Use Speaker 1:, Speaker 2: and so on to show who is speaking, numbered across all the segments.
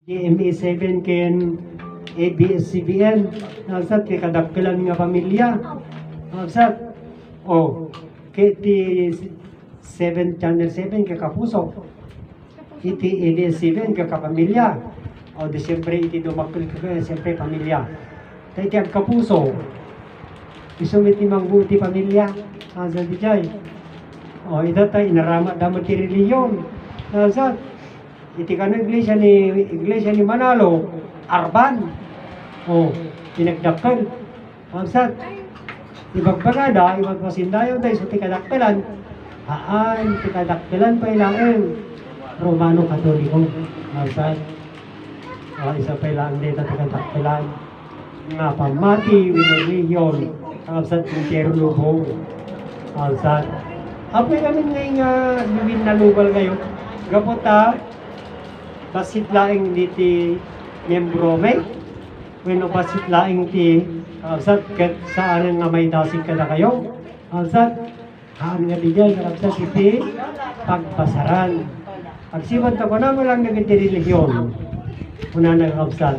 Speaker 1: DMA7 ken ABS-CBN nasat kay kadagkalan nga pamilya nasat kay ti 7 channel 7 kay kapuso iti ABS-CBN kay kapamilya di siyempre iti dumakil ka siyempre pamilya tayo ti kapuso isumit ni mangbuti pamilya nasat di jay ito tayo inarama damot ti reliyon nasat iti kano iglesia ni Manalo, Arban. Pinagdakkel. Magsat. Ibagbagada, ibagpasindayo tayo sa tikadakkelan. Tikadakkelan pa ilaan. Romano Katoliko. Magsat. Isa pa ilaan dito tikadakkelan. Nga pamati, winoriyon. Magsat, Intero Lubong. Magsat. Apoy kami ngayon nga luwin na lubal kayo. Gapota, basit laing di ti miyembro may bueno basit laing ti kapsat saan nga may dasig ka na kayo kapsat haan nga di dyan kapsat iti pagpasaran pagsibat ako na walang nagiti religion una na kapsat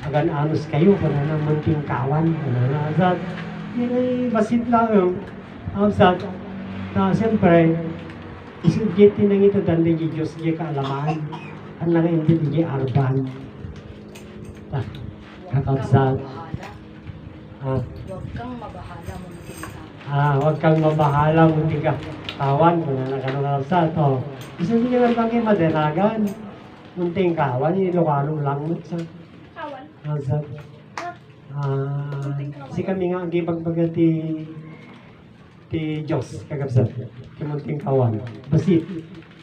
Speaker 1: agan anus kayo kuna na munting kawan kuna na kapsat basit laing kapsat na siyempre isugit nang ito dan di Diyos di kaalaman ang nang hindi di arban kakabsat
Speaker 2: huwag kang mabahala munting
Speaker 1: huwag kang mabahala munting kawan kung nakakabsat isugit nyo lang kayo madanagan munting kawan Ilocano lang sa
Speaker 2: kawan
Speaker 1: kabsat si kami nga ang ibagbagati ti Diyos kagabsat kimunting kawan basit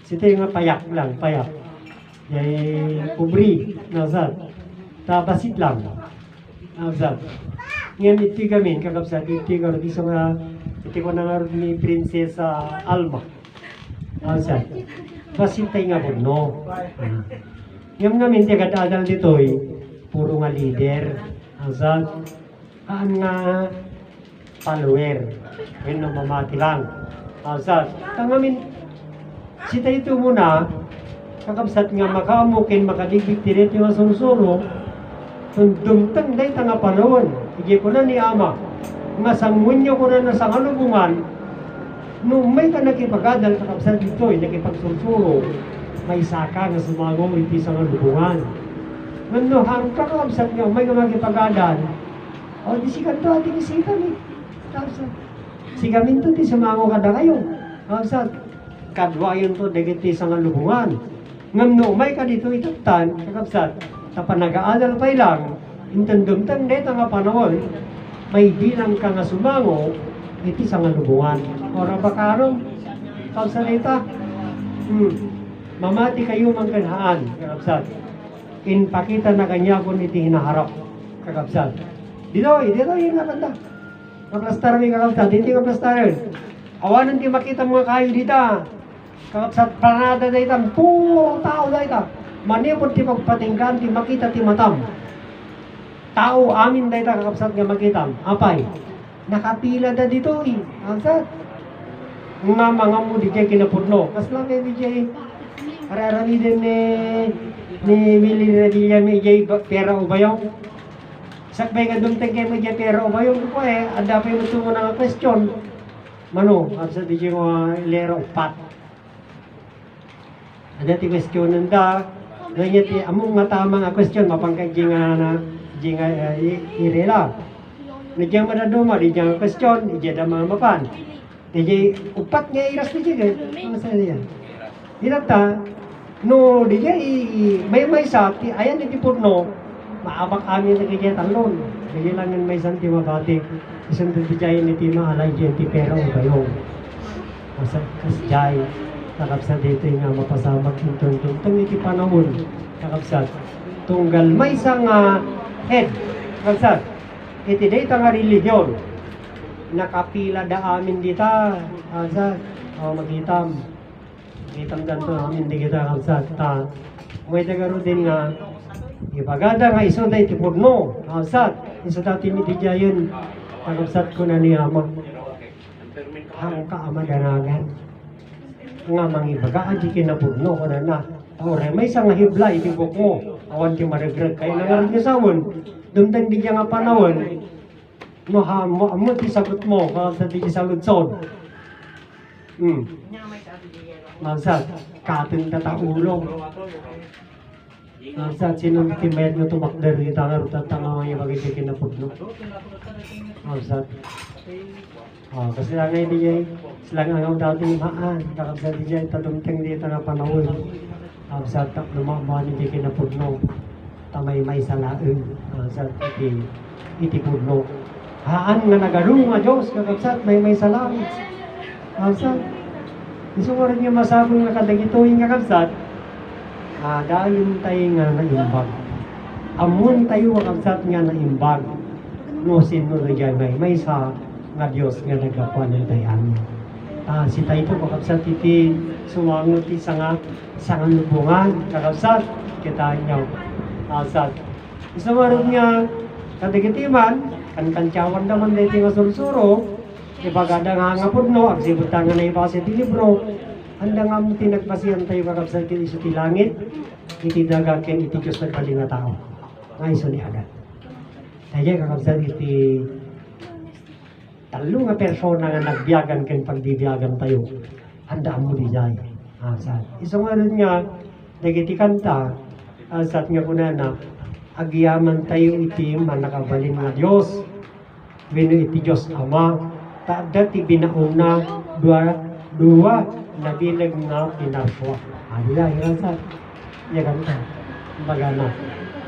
Speaker 1: sito yung payak lang payak yay kubri nasat ta basit lang nasat ngayon iti gamin kagabsat iti garo di sa iti ko nangarod ni Prinsesa Alma nasat basit tayo nga bono ngayon namin ti kadadal dito'y puro nga leader nasat nga follower when mamati lang asat tangamin sita ito muna kakabsat nga makamukin makadigbit tirit yung sunsuro dumtang day tanga panahon igi ko na ni ama nga sangunyo ko na sa alubungan nung may ka nakipagadal kakabsat dito nakipagsunsuro may saka nga sumagaw iti sa alubungan ngano hang kakabsat nga may ka nakipagadal di si kanto ati kisikan si gamin to ti sumango kada kayo sa kadwayon to dagiti sa lubungan ngamno may ka dito itatan kakabsat sa panag-aadal pa ilang intendumtang deta nga panahon may bilang ka nga sumango iti sa lubungan ora bakarong kabsat deta mamati kayo mangkanhaan kakabsat inpakita na kanya kung iti hinaharap kakabsat dito yung nakanda kaplastar mi kakabsat, hindi kaplastarin. Awanan di makita mga kayo dito. Kakabsat, panada na itam, puro tao na ito. Manipod ti pagpatinggan, ti makita ti matam. Tao amin na ito kakabsat nga makitam. Apay, nakapila na dito eh. Kakabsat. Nga mga mo di jay kinapudlo. Kas lang eh di jay, ararami din ni Willie Revilla may jay pera o bayong. Sakbay nga dumteng kayo medya pero ba yung ko ada pa yung gusto na question mano at sa di ko lero pat ada ti question nanda ganyan ti among matama nga question mapangkay nga irela medya madaduma di nga question ija da mapan di upat nga iras di jay ano sa diyan dirata no di may sa ti ayan ti purno maabak amin na kaya talon. Kaya lang may santi mabati. Isang tadijay ni Tima alay dyan ti pero o bayong. Kasjay. Kakabsat dito nga mapasamak yung tuntong iti panahon. Kakabsat. Tunggal may isang head. Kakabsat. Iti dito nga religion. Nakapila da amin dita. Kakabsat. Magitam. Magitam ganto amin di kita kakabsat. May tagaro din nga ipagada nga iso day tipurno kakabsat iso dati mi dijayon kakabsat ko na ni amang ang kaamaganagan nga mangibaga di kinapurno ko na Ore, may isang hibla, itibok mo. Awan ti marigreg. Kaya nangaral niya sawon. Dumdang di niya nga panahon. No, ha, mo ti sagot mo. Kasi di sa lutson. Magsat, katin tataulong. Magsat, sinong timayad nga tumakder. Kita nga rutat tanga mga magigikin na pudno. Magsat. Kasi lang nga hindi niya, silang angaw dati maan. Kakabsa di niya, itadumteng dito nga panahon. Magsat, lumabaan hindi kinapudno. Tamay may salaeng. Magsat, iti pudno. Haan nga nagarong nga Diyos, kakabsat, may salaeng. Magsat, iso mo rin yung masabong nga kadagituhin kakabsat. Dahil tayo nga naimbag. Amun tayo kakabsat nga naimbag. No sino na dyan may sa nga Diyos nga nagapuan ng tayan. Si tayo po kakabsat iti sumangot iti sa lubungan kakabsat kita nyo. Kakabsat. Iso mo rin nga kadagitiman, kankantyawan naman na iti nga sursuro, ibagada nga nga po no, agsibutang nga na ibasa iti libro, handa nga mo tinagpasiyan tayo kakabsat iti iso ti langit, iti dagaken iti Diyos nagpaling nga tao. Nga iso ni agad. Kaya kakabsat iti talo nga persona nga nagbiyagan ken pagbibiyagan tayo, handa mo di jay. Iso nga rin nga, dagiti kanta, asat nga kunana, agyaman tayo iti manakabalin nga Diyos, wino iti Diyos Ama, taada ti binauna, dua, nabilag na pinarswa. Adila, irasat, yagan ka, bagana.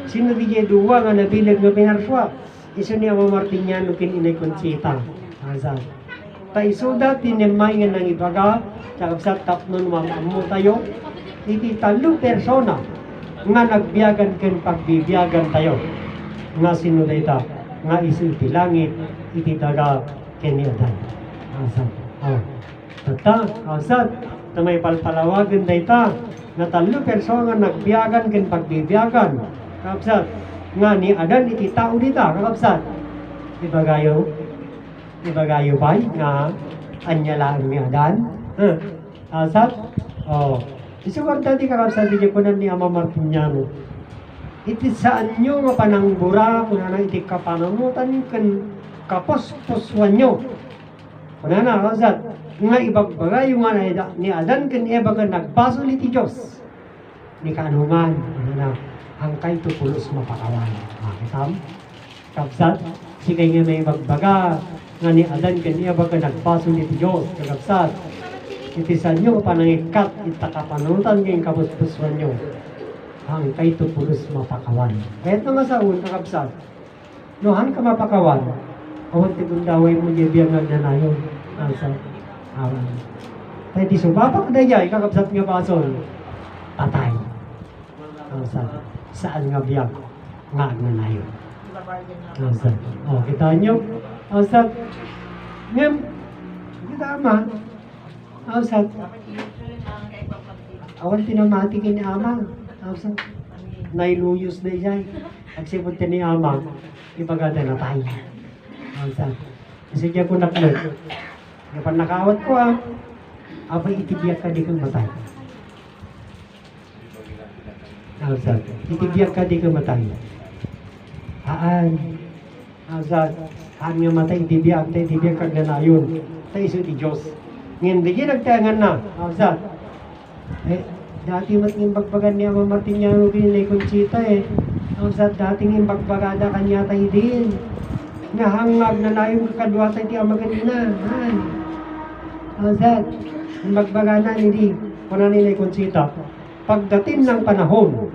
Speaker 1: Sino di dua nga nabilag na pinarswa? Iso niya mamartinyano kin inay konsita. Asat. Taiso dati nemay nga nang ibaga, kakabsat tapnon mamamu tayo, iti talo persona, nga nagbiyagan ken pagbibiyagan tayo. Nga sino dayta, nga iso iti langit, iti daga ken ni adan. Asat. Tata, asat, na may palpalawagan dayta, nga talo persona nagbiyagan ken pagbibiyagan. Kakabsat, nga ni adan iti tao dita, kakabsat. Ibagayo ba nga anyalaan ni adan? Asat? Isuwag dati kakabsat di kunan ni Ama Martiniano. Iti saan nyo nga panangbura, kunana iti kapanamutan kan kapospuswan nyo. Kunana kakabsat, nga ibagbagayo nga ni adan kan eba ka nagbasol iti Diyos. Ni kanuman, kunana, hangkay tupulos mapakawan. Kitam? Kakabsat, sikay nga may magbaga, nga ni adan kan eba ka nagbasol iti Diyos. Kakabsat, iti sa inyo panangikat itakapanutan ngayong kapuspuswan nyo ang kay tupulos mapakawan. Kahit na masaun, kakabsat, nohan ka mapakawan, awan ti bundaway mo biyang nagnanayon. Kakabsat, tayo di sumapak na yay, kakabsat nga basol, patay. Kakabsat, saan nga biyang nga nagnanayon. Kakabsat, kita nyo, kakabsat, ngayon, kita ama, Ausat. Awan tinamatikin ni Ama. Ausat. Nailuyos na siya. Agsipot ni Ama. Ibagada na tayo. Ausat. Kasi diya ko naklog. Kapag nakawat ko abay itibiyak ka di kang matay. Ausat. Itibiyak ka di kang matay. Ausat. Haan nga matay itibiyak. Itibiyak kang nanayon. Tayo iso ti Diyos. Ngayon, di nagtangan na. Ausat. Dati mating bagbagan ni Ama Martiniano binilay Conchita Ausat, dating imbagbagada kanya tayo din. Nahangag na na yung kakadwatay ti Ama ganina. Ausat, imbagbagada hindi. Kuna nilay Conchita. Pagdating ng panahon,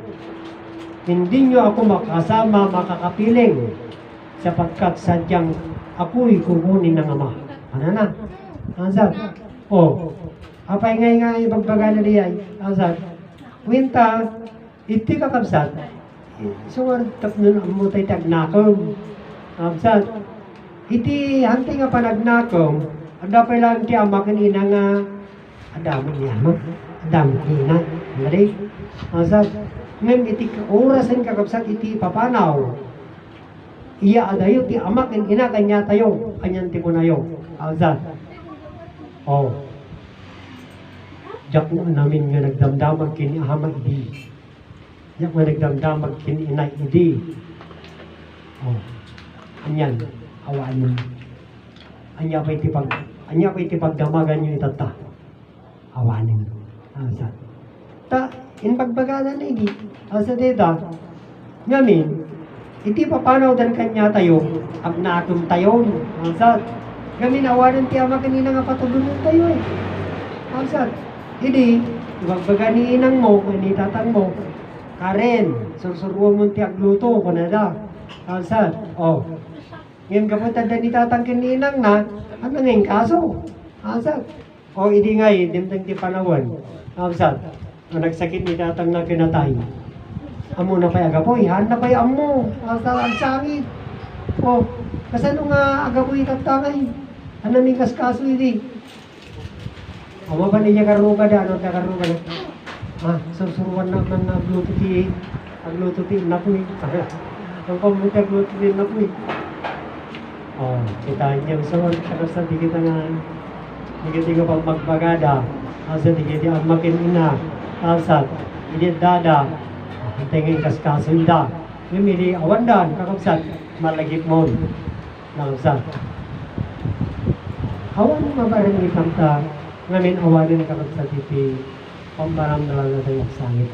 Speaker 1: hindi nyo ako makasama, makakapiling, sapagkat sadyang ako'y kukunin ng Ama. Ano na? Ausat. Apay nga ibagbaga na diyan. Ausat. Winta, iti kakabsat. Suwar tapnon mo tayo tagnakom. Ausat. Iti hantay nga panagnakom, adapay lang ti Ama kanina nga adamo ni Ama. Adamo ni Ina. Ngari. Ausat. Ngayon iti orasan kakabsat iti papanaw. Iya adayo ti Ama kanina kanya tayo. Kanyan ti kunayo. Ausat. yak mo namin nga nagdamdamag kini ama idi. Yak nga nagdamdamag kini inay idi. Oh, anyan, awaan mo. Anya pa iti pagdamagan nyo itata. Awanin. Asa. Ta, in pagbagadan na ini. Asa dita, ngamin, iti papanaw dan kanya tayo, agnatom tayo. Asa, ngamin awanan ti ama kanina nga patulunan tayo eh. Asa, hindi, ibagbaga ni inang mo, ni tatang mo, Karen, sursuruan mo ti agluto, kunada. Asa, oh, ngayon kapunta na ni tatang kininang na, ano ngayon kaso? Asat. O hindi nga eh, dimtang ti panawan. Asat. Ang nagsakit ni tatang na kinatay. Amo na pa'y agapoy, han na pa'y amo. Asat ang sangit. O, kasano nga agapoy tatangay? Ano may kaskaso hindi? Amo ba niya karuga da? Ano ka karuga da? Sursuruan na ng agluto ti napoy. Ang pamunta agluto ti napoy. Oh, kita niyo sa sa di kita nga di kita pa magbagada asa di kita makin ina asa di dada tingin kaskaso ida mimili awandan kakabsat malagip mo nakabsat awan mabarang ikamta ngamin awanin kakabsat iti pambaram na lang natin yung sangit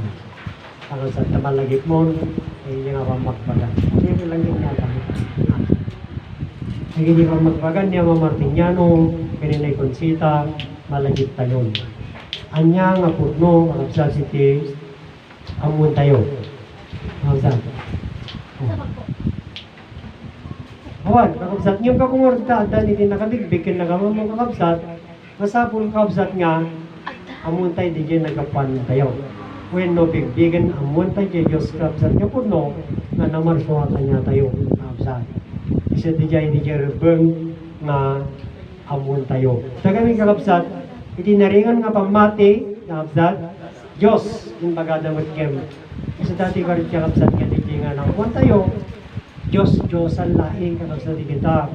Speaker 1: kakabsat na malagip mo ay yung nga magbaga hindi lang yung nagamit hindi pa magbagan niya Martiniano, Pininay Consita, malagit tayon. Anya nga purno, kakabsat iti, amun tayo. Kakabsat. Awan, kakabsat niyong kakungorta, dan iti nakabigbikin na kamang mga kakabsat, masapul kakabsat nga, amun tayo di dyan nagapan tayo. When no bigbigan, amun tayo di Diyos kakabsat niya purno, nga namarsuatan niya tayo, kakabsat. Isa di jay rebeng nga amun tayo. Sa kami kakabsat, iti naringan nga pamati, kakabsat, Diyos, yung bagadamat kem. Isa dati karit kakabsat nga di nga namun tayo, Diyos ang laing kakabsat di kita.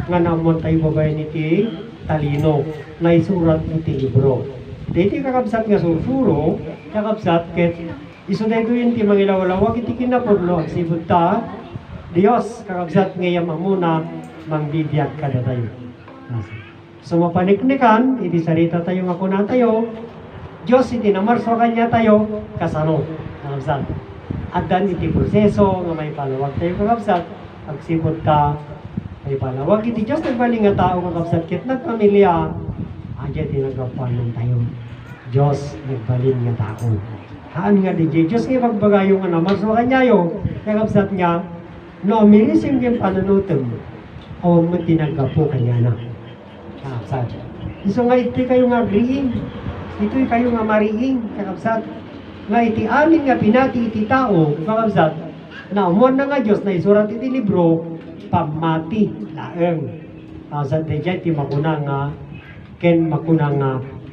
Speaker 1: Nga namun tayo babay niti talino, na isurat iti libro. Diti kakabsat nga sursuro, kakabsat ket, iso dahil yun ti mangilawalawag iti kinapurno, sibut ta, Diyos, kakabsat ngayam amuna, mangbibiyag kada tayo. So mapaniknikan, iti sarita tayo nga kuna tayo, Diyos iti namarso kanya tayo, kasano, kakabsat. At dan iti proseso, nga may palawag tayo kakabsat, agsipot ka, may palawag iti Diyos, nagbaling nga tao kakabsat, kit nagpamilya, adya tinagapan tayo. Diyos, nagbaling nga tao. Haan nga di Diyos, nga magbagayo nga namarso kanya yo, kakabsat nga, no, mirising yung panunutom, o mo tinanggap po kanya na. Kakabsat. So nga iti kayo nga agriing, ito kayo nga mariing, kakabsat. Nga iti amin nga pinati iti tao, kakabsat, na umon na nga Diyos na isurat iti libro, pamati, laeng. Kakabsat, di dyan iti makuna nga, ken makuna nga,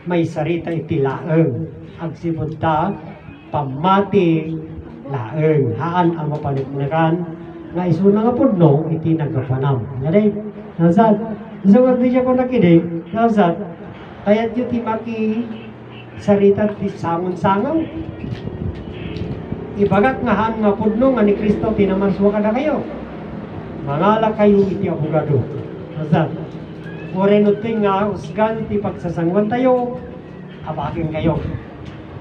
Speaker 1: may sarita iti laeng. Agsipod ta, pamati, laeng. Haan ang mapaniknakan, nga iso na nga pudno, iti nagkapanam. Ngayon, nasad, isa nga di siya ko nakinig, nasad, kaya't yung timaki sarita ti sangon-sangaw. Ibagat nga han nga pudno nga ni Kristo, tinamarswa ka na kayo. Mangala kayo iti abogado. Nasad, orenutin nga, usgan iti pagsasangwan tayo, abakin kayo.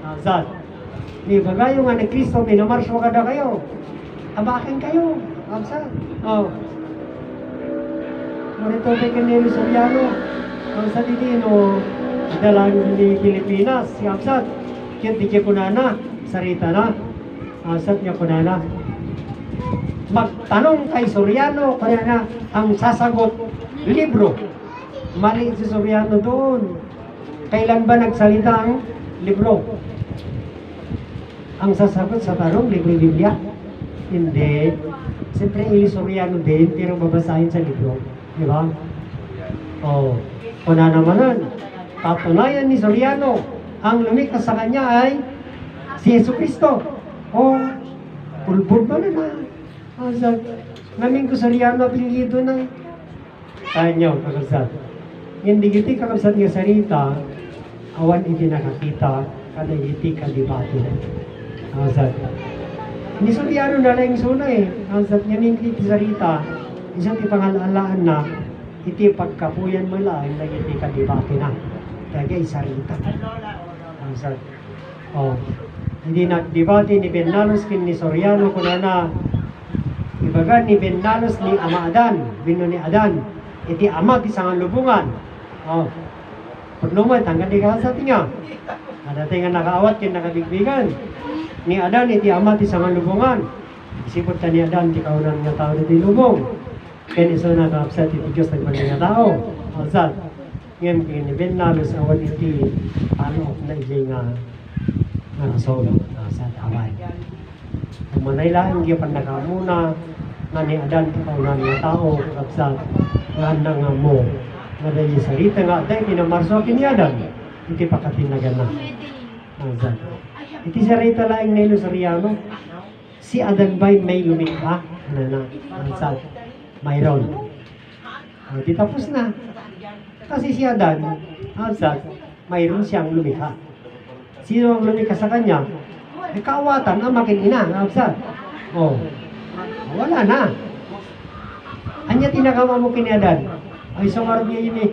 Speaker 1: Nasad, ibagayo nga ni Kristo, tinamarswa ka na kayo. Abakin kayo. Kapsat. Oh. Marito kay Canelo Soriano. Kapsat itino. Dalang di Pilipinas. Kapsat. Kaya di kaya kunana. Sarita na. Kapsat niya kunana. Magtanong kay Soriano. Kaya na ang sasagot libro. Mali si Soriano doon. Kailan ba nagsalita ang libro? Ang sasagot sa tanong, libro Biblia? Hindi. Siyempre, Soriano din, pero babasahin sa libro. Di ba? Oh. Kuna naman nun, patunayan ni Soriano, ang lumikas sa kanya ay si Yesu Cristo. Oh, pulbul ba na? Asal, namin ko Soriano apelido na. Kaya niyo, kakabsat. Hindi kita kakabsat nga sarita, awan iti nakakita kada iti kadibati. Asat. Hindi suliano na lang suna eh. Asat nga iti sarita, isang ipangalalaan na iti pagkapuyan mo lang lagi iti kadibati na. Kaya isarita. Asat. Oh. Hindi nagdibati ni Benalos kin ni Soriano kuna na ibaga ni Benalos ni Ama Adan, bino ni Adan, iti ama ti sangan lubungan. Oh. Paglumat, hanggang di kahasat niya. Ada tinga nakaawat kin nakabigbigan. Ni Adan iti ama ti sangan lubungan. Isipot ka ni Adan, ti kaunan nga tao iti lubong. Kaya iso na kaapsat iti Diyos nagmali nga tao. Asat. Ngayon kin ni Benalos awan iti ano na iti nga solo sa tawad. Kung manaylaan giya pan nakamuna nga ni Adan kaunan nga tao kapsa nga nga mo nga dahil sarita nga dahil pinamarso ni Adan iti pakatinagan na. Azad. Iti sarita laing Nelo Soriano si Adan ba'y may lumikha? Na ansad. Mayroon. Di tapos na. Kasi si Adan ansad mayroon siyang lumikha. Sino ang lumikha sa kanya? Kaawatan ang makinina, absad. Oh. Wala na. Anya tinakama mo kiniadan. Ay sungarap niya yun eh.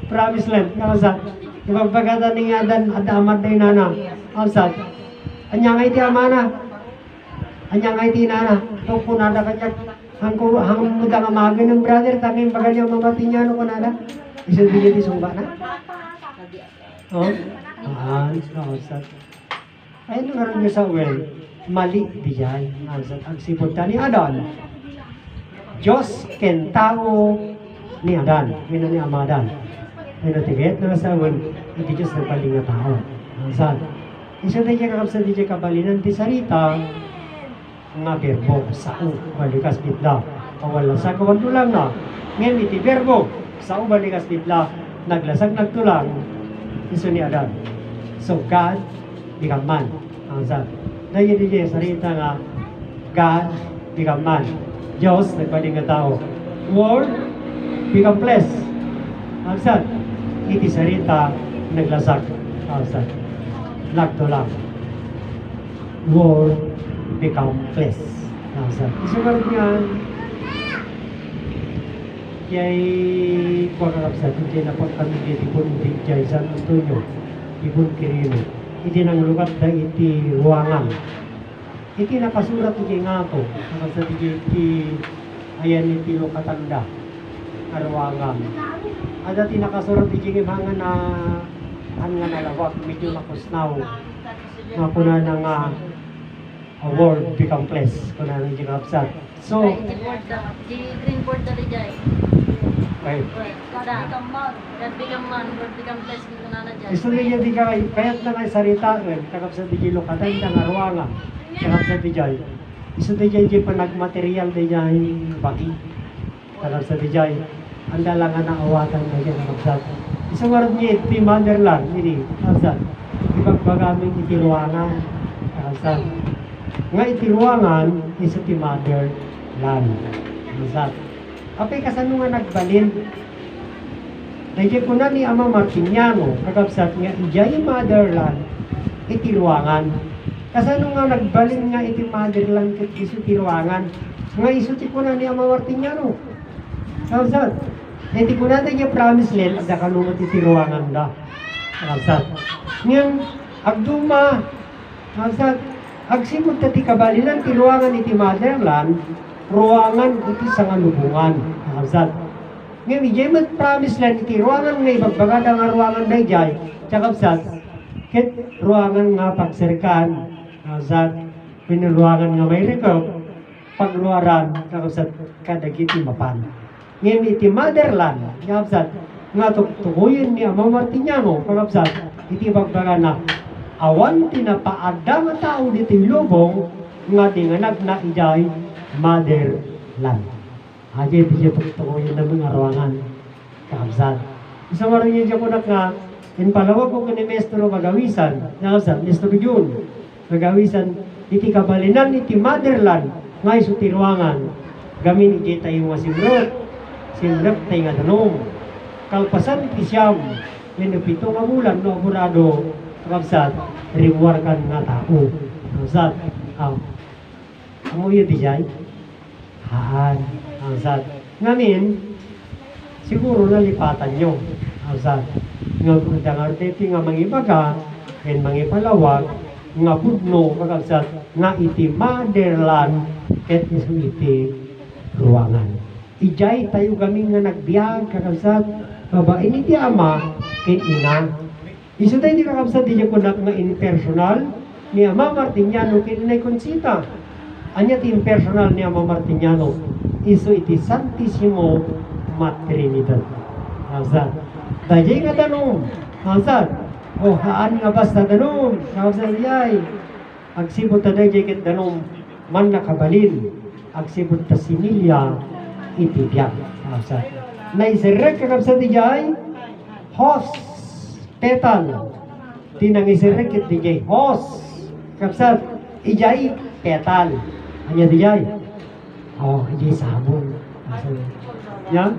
Speaker 1: Promise land, absad. Ibagpagatan ni Adan at amad na inana. Absad. Anya nga iti amana. Anya nga iti inana. Itong punada kanya. Hang muda nga maga ng brother. Tanging bagal yung mga tinyano kunada. Isang bilid isumba na. Oh. Absad. Ay naroon niya sa well, mali diyan. Ang sipot ni Adan. Diyos ken tao ni Adan. Mina ni Ama Adan. Ay natigit na sa well, iti Diyos na paling na tao. Ansad. Isa na siya kakapsa di siya kabalinan ti sarita nga verbo sao balikas bitla. Awalasak kawan tulang na. Ngayon iti verbo sao balikas bitla. Naglasag nagtulang. Iso ni Adan. So God become man. Ang sabi. Dahil hindi sarita nga, God become man. Diyos, nagpaling nga tao. Word become flesh. Ang sabi. Iti sarita, naglasag. Ang sabi. Lagto lang. Word become flesh. Ang sabi. Isugarot nga, yay, kuha kakapsat, hindi na pagkamigit, ipon hindi jay, San Antonio, ipon Quirino. Iti nang lugat na iti ruangan. Iti nakasurat iti nga to. Nakasa iti ayan iti lukatanda. Ruangan. Ada iti nakasurat iti mga na nga nalawak. Medyo nakusnaw. Nga kuna na nga a word become flesh. Kuna na iti kapsat. So,
Speaker 2: green board dali jay.
Speaker 1: okay.
Speaker 2: Kada become man, word become flesh mo na na jay.
Speaker 1: Gusto niya di ka kayat na kay sarita kakap sa di lukatan nga ruanga kakap sa di jay iso di jay panagmaterial di jay bagi kakap sa di jay anda lang nga naawatan na jay kakap sa iso warad niya iti motherland ini kakap sa ipagpagaming iti ruangan kakap sa nga iti ruangan iso ti motherland kakap sa apay kasano nga nagbalin. Dahil ko na ni Ama Martiniano, kagabsat nga ijay motherland, iti ruangan. Kasano nga nagbalin nga iti motherland ket iso ti ruangan. Nga iso ti ko na ni Ama Martiniano. Kagabsat, iti ko na tayo promise land, ada kalungot iti ruangan da. Kagabsat. Ngayon, agduma, kagabsat, agsimot ti kabalinan ti ruangan iti motherland, ruangan iti sangalubungan. Kagabsat. Ngayon, ijay promise lang iti ruangan nga ibagbagada nga ruangan na ijay, tsakapsat, kit ruangan nga pagsirkan, kakapsat, pinuruangan nga may rekop, pagluaran, kakapsat, kadagiti mapan. Ngayon, iti motherland, kakapsat, nga tukuyin ni Ama Martiniano, kakapsat, iti bagbaga na, awan tinapaada nga tao dito lubong, nga tinganag na ijay motherland. Aja itu je tukuyin na mga ruangan kakabsat. Isa maroon yung jamunak nga in palawag ko ni Mestro Magawisan kakabsat, Mestro Jun Magawisan iti kabalinan iti motherland nga iso ti ruangan gamin iti tayo nga simrot tayo nga danong kalpasan iti siyam When pito nga bulan, no, burado, kakabsat, reward kan nga tao. Kakabsat, amo yun di jay? Haan, kakabsat. Ngamin, siguro nalipatan nyo. Kakabsat, nga dangarteti nga mangibaga, ken mangipalawag, nga budno, kakabsat, nga iti motherland, ket iso iti ruangan. Ijay tayo kami nga nagbiag, kakabsat, babae ni ti ama, ken ina. Iso tayo di kakabsat, di ko na nga impersonal, ni Ama Martiniano, ken inay Conchita. Anya ti impersonal ni Ama Martiniano, iso iti Santissimo Matrinidad. Kakabsat, dajay nga tanong, kakabsat, o haan nga basta tanong, kakabsat yay, agsibot ta dajay ket tanong, man nakabalin, agsibot ta similya, iti biyak. Kakabsat, naisirek kakabsat dijay, hospital. Tinangisirek iti dijay, kakabsat, ijay, petal. Anya dijay? Ijay sabon. Yan?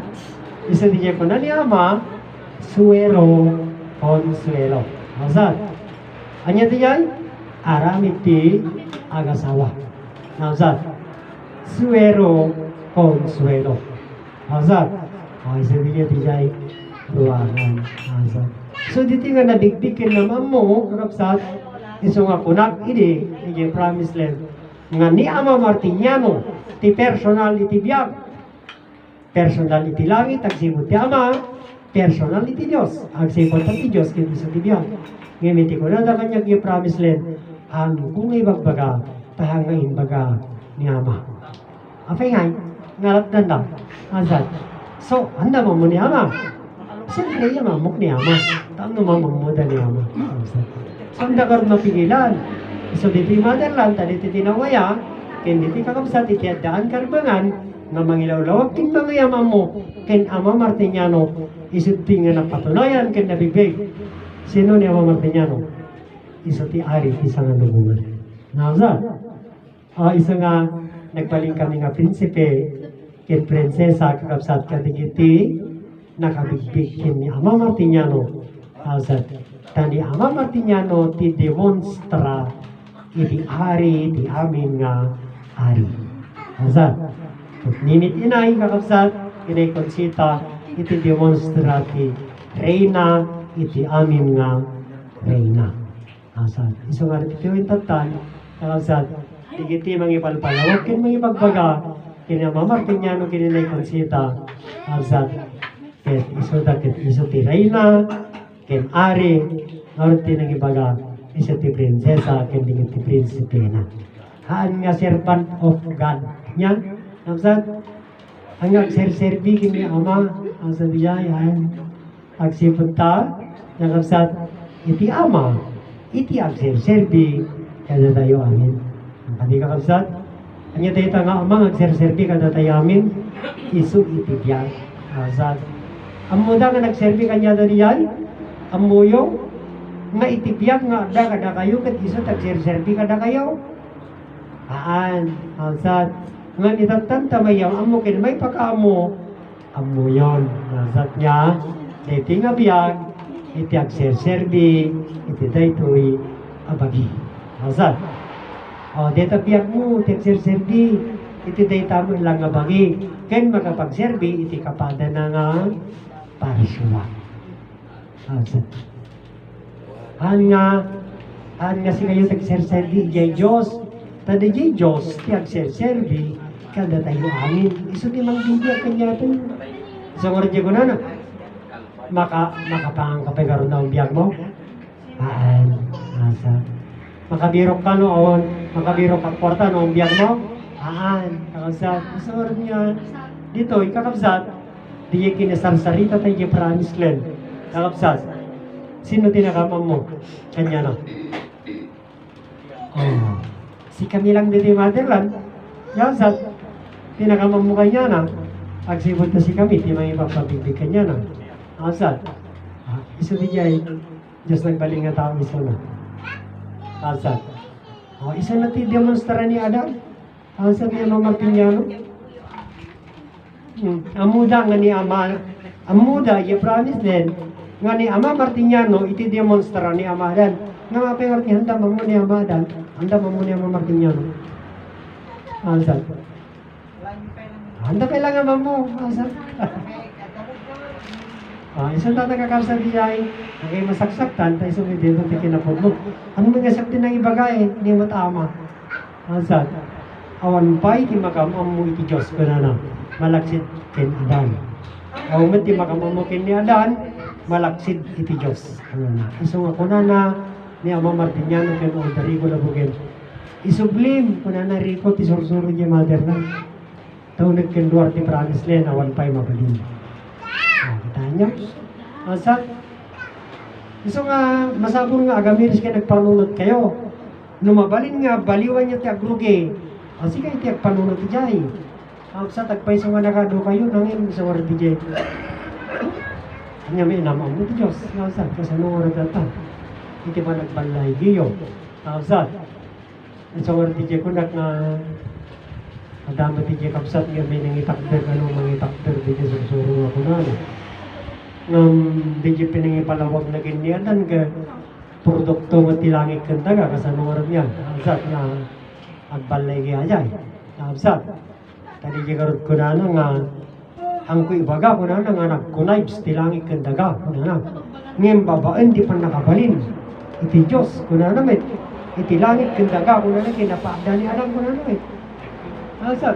Speaker 1: Isa dijay ko na ni Ama, suero, consuelo. Kakabsat, anya dijay? Aramid ti agasawa. Kakabsat, suero, consuelo. Kakabsat, isa dijay dijay, ruangan. Kakabsat. So dito nga nabigbikin naman mo, kakabsat, iso nga kunak ini, iti promised land, nga ni Ama Martiniano, ti personal iti biag, personal iti langit, agsibot ti Ama, personal iti Diyos, agsibot ti Diyos, kiti sa ti biag. Ngayon iti ko na da kanya iti promised land, kung ibagbaga, tahangain baga ni Ama. Apay ngay, ngalat danda, asad. So, handa mo ni Ama. Siyempre, yung mamok ni Ama. Tama mamangmuda ni Ama. So, ang dagar mapigilan. So, dito yung motherland, dito tinawaya, ken dito kakabsat, iti daan karbangan, nga mangilawlawag kin mga yaman mo, ken Ama Martiniano, isuti nga napatunayan, ken nabibig. Sino ni Ama Martiniano? Isuti ari, isang nga lubungan. Nakabsat? Isa nga, nagbaling kami nga prinsipe, ken prinsesa, kakabsat, katigiti, nakabigbig ni Ama Martiniano. Azat, tani Ama Martiniano ti demonstra iti ari ti amin nga ari. Azat, ninit inay kakabsat, inay Conchita, iti demonstra ti reyna iti amin nga reyna. Azat, iso nga iti yung tatan, kakabsat, iti mangipalpalawag, kin mangipagbaga, kin Ama Martiniano, kin inay Conchita. Azat, ket iso ti reyna, ken ari, norte ng ibaga, iso ti prinsesa, ken ti prinsipina. Haan nga servant of God. Nya, namsat, ang agserserbi kini Ama, ang sabiya, yan, agsipot ta, nakapsat, iti Ama, iti agserserbi, kada tayo amin. Ang kani kakapsat, anya tayo nga Ama, agserserbi, kada tayo amin, iso iti biyak. Nakapsat, ang muda nga nagserbi kanya na niyan, ang muyo, nga itibiyag nga da kada kayo, kat iso tagserserbi kada kayo. Haan, alsat, nga nitatanta mayaw, amo kin may pagkamo, ang muyon, alsat niya, iti nga biyag, iti agserserbi, iti daytoy, abagi. Alsat, dito biyag mo, iti agserserbi, iti dayta mo lang abagi, ken makapagserbi, iti kapada na nga, pariswa. Alsat. Han nga si kayo tagserserbi, jay Diyos, tada jay Diyos, ti agserserbi, kada tayo amin. Iso di mang bibiyag kanya ito. So, nga rin ko na, makapangang kapay karoon na ang biyag mo? Haan, asa. Makabirok ka noon, makabirok ka kwarta noong biyag mo? Haan, kakabsat. So, nga rin niya, dito, ikakabsat, di kinasarsarita tayo yung promised land. Kakabsat, sino tinakaman mo? Kanya na. Si kami lang dito yung motherland. Kakabsat, tinakaman mo kanya na. Pagsibot na si kami, di mga ipapabibig kanya na. Kakabsat, iso di jay, Diyos nagbaling nga tao, iso na. Kakabsat, iso na ti demonstra ni Adam. Kakabsat niya mga Martiniano. Amuda nga ni Ama, amuda, yung promise din, nga ni Ama Martiniano iti demonstra ni Ama dan nga mapayorti handa mo ni Ama dan handa mo ni Ama Martiniano asal handa kailangan mo asal isang tatagakasa di ay nagay masaksaktan tayo sumidin ng tikinapod ano mga sakti ng ibagay ni matama asal awan pa'y ti makamam mo iti Diyos ko na malaksid ken Adan awan ti makamam mo ken ni Adan malaksid iti Diyos iso nga kunana ni Ama Martiniano ken Rodrigo Labugen isublim kunana Rico ti sursuro di mother na taunag ken Duarte Pranis len awan pa'y mabalin kita nyo asat iso nga masabong nga agamiris ka nagpanunod kayo numabalin nga baliwan niya ti agruge sige iti agpanunod ti jay sa tagpaiso nga nakado kayo nangin sa oras ti jay kanya may inamang mo ti Diyos asat kasano oras data iti pa nagbalay giyo asat sa oras ti jay kunak nga adama ti jay kapsat nga may nangitakder anong mangitakder ti jay sursuro nga kunano di jay pinangipalawag na ganyan ka produkto nga tilangit kanta ka kasano oras niya asat nga agbalay kaya jay asat tadi jay karot kunano nga ang kuibaga kunano nga nagkunayb tilangit kanta ka kunano ngayon babaan di pa nakabalin iti Diyos kunano met iti langit kanta ka kunano kinapaada ni alam kunano asat